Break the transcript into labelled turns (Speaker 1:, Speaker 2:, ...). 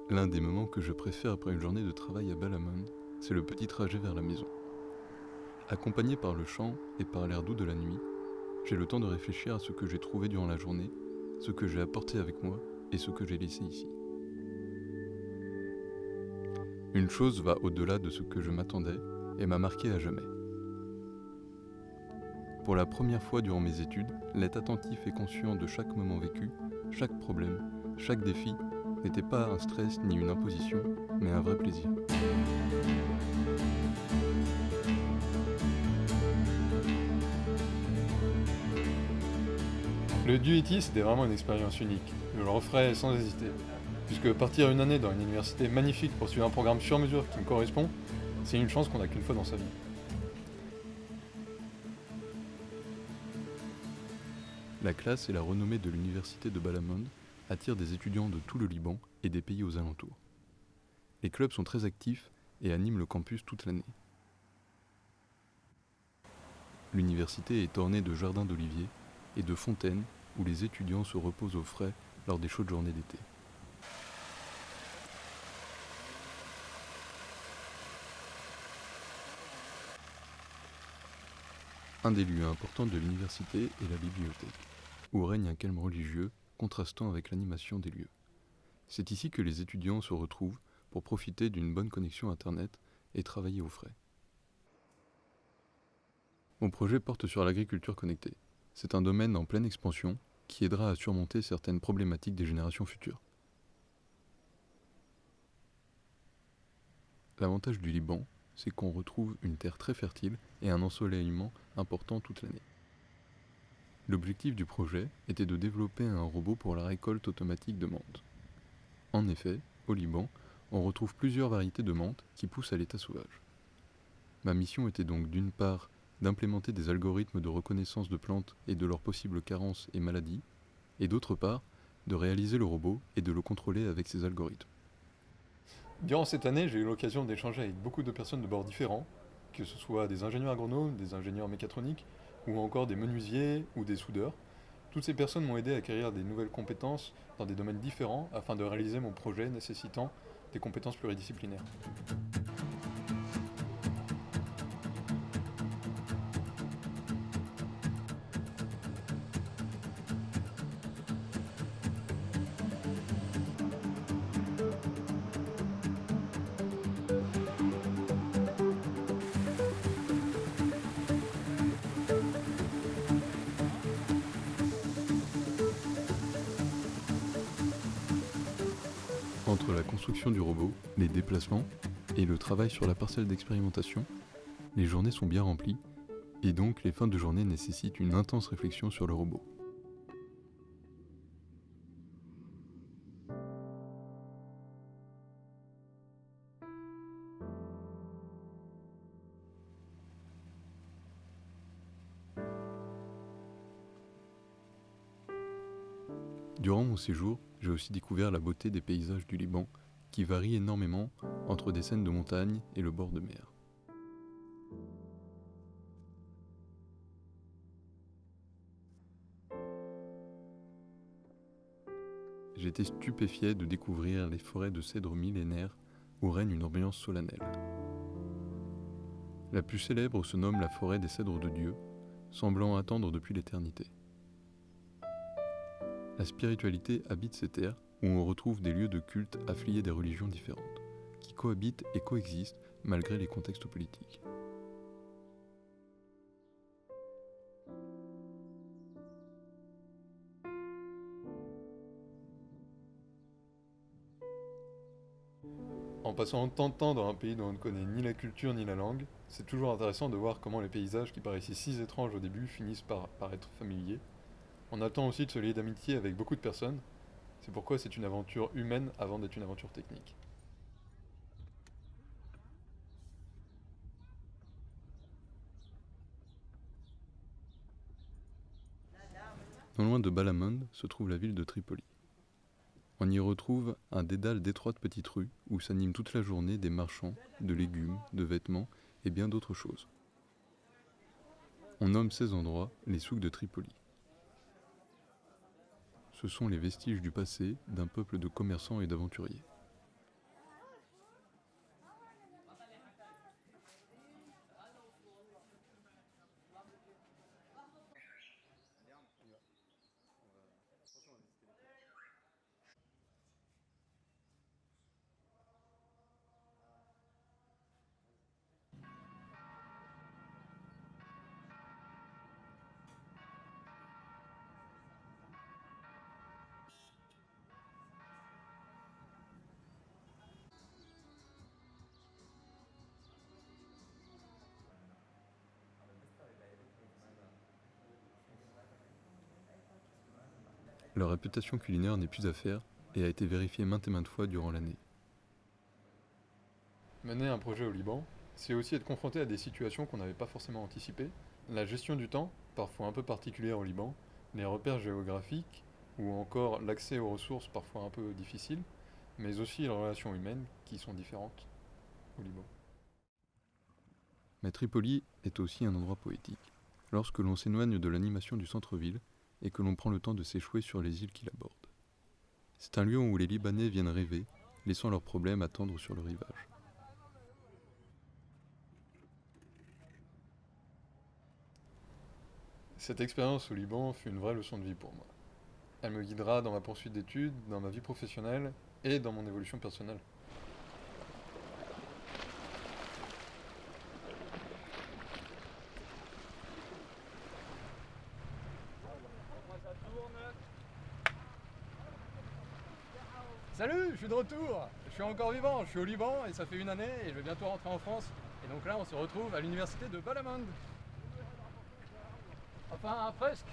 Speaker 1: L'un des moments que je préfère après une journée de travail à Balamon, c'est le petit trajet vers la maison. Accompagné par le chant et par l'air doux de la nuit, j'ai le temps de réfléchir à ce que j'ai trouvé durant la journée, ce que j'ai apporté avec moi et ce que j'ai laissé ici. Une chose va au-delà de ce que je m'attendais et m'a marqué à jamais. Pour la première fois durant mes études, l'être attentif et conscient de chaque moment vécu, chaque problème, chaque défi, n'était pas un stress ni une imposition, mais un vrai plaisir.
Speaker 2: Le DUET, c'était vraiment une expérience unique. Je le referais sans hésiter. Puisque partir une année dans une université magnifique pour suivre un programme sur mesure qui me correspond, c'est une chance qu'on n'a qu'une fois dans sa vie.
Speaker 1: La classe et la renommée de l'université de Balamon attirent des étudiants de tout le Liban et des pays aux alentours. Les clubs sont très actifs et animent le campus toute l'année. L'université est ornée de jardins d'oliviers et de fontaines où les étudiants se reposent au frais lors des chaudes journées d'été. Un des lieux importants de l'université est la bibliothèque, où règne un calme religieux contrastant avec l'animation des lieux. C'est ici que les étudiants se retrouvent pour profiter d'une bonne connexion Internet et travailler au frais. Mon projet porte sur l'agriculture connectée. C'est un domaine en pleine expansion qui aidera à surmonter certaines problématiques des générations futures. L'avantage du Liban, c'est qu'on retrouve une terre très fertile et un ensoleillement important toute l'année. L'objectif du projet était de développer un robot pour la récolte automatique de menthe. En effet, au Liban, on retrouve plusieurs variétés de menthe qui poussent à l'état sauvage. Ma mission était donc d'une part d'implémenter des algorithmes de reconnaissance de plantes et de leurs possibles carences et maladies, et d'autre part de réaliser le robot et de le contrôler avec ces algorithmes.
Speaker 2: Durant cette année, j'ai eu l'occasion d'échanger avec beaucoup de personnes de bords différents, que ce soit des ingénieurs agronomes, des ingénieurs mécatroniques, ou encore des menuisiers ou des soudeurs. Toutes ces personnes m'ont aidé à acquérir des nouvelles compétences dans des domaines différents afin de réaliser mon projet nécessitant des compétences pluridisciplinaires.
Speaker 1: Entre la construction du robot, les déplacements et le travail sur la parcelle d'expérimentation, les journées sont bien remplies et donc les fins de journée nécessitent une intense réflexion sur le robot. Durant mon séjour, j'ai aussi découvert la beauté des paysages du Liban qui varient énormément entre des scènes de montagne et le bord de mer. J'étais stupéfié de découvrir les forêts de cèdres millénaires où règne une ambiance solennelle. La plus célèbre se nomme la forêt des cèdres de Dieu, semblant attendre depuis l'éternité. La spiritualité habite ces terres où on retrouve des lieux de culte affiliés des religions différentes, qui cohabitent et coexistent malgré les contextes politiques.
Speaker 2: En passant autant de temps dans un pays dont on ne connaît ni la culture ni la langue, c'est toujours intéressant de voir comment les paysages qui paraissaient si étranges au début finissent par paraître familiers. On attend aussi de se lier d'amitié avec beaucoup de personnes, c'est pourquoi c'est une aventure humaine avant d'être une aventure technique.
Speaker 1: Non loin de Balamon se trouve la ville de Tripoli. On y retrouve un dédale d'étroites petites rues où s'animent toute la journée des marchands de légumes, de vêtements et bien d'autres choses. On nomme ces endroits les souks de Tripoli. Ce sont les vestiges du passé d'un peuple de commerçants et d'aventuriers. Leur réputation culinaire n'est plus à faire et a été vérifiée maintes et maintes fois durant l'année.
Speaker 2: Mener un projet au Liban, c'est aussi être confronté à des situations qu'on n'avait pas forcément anticipées. La gestion du temps, parfois un peu particulière au Liban, les repères géographiques, ou encore l'accès aux ressources parfois un peu difficiles, mais aussi les relations humaines qui sont différentes au Liban.
Speaker 1: Mais Tripoli est aussi un endroit poétique, lorsque l'on s'éloigne de l'animation du centre-ville et que l'on prend le temps de s'échouer sur les îles qui l'abordent. C'est un lieu où les Libanais viennent rêver, laissant leurs problèmes attendre sur le rivage.
Speaker 2: Cette expérience au Liban fut une vraie leçon de vie pour moi. Elle me guidera dans ma poursuite d'études, dans ma vie professionnelle et dans mon évolution personnelle.
Speaker 3: Salut, je suis de retour. Je suis encore vivant, je suis au Liban et ça fait une année et je vais bientôt rentrer en France. Et donc là, on se retrouve à l'université de Balamand. Enfin, presque.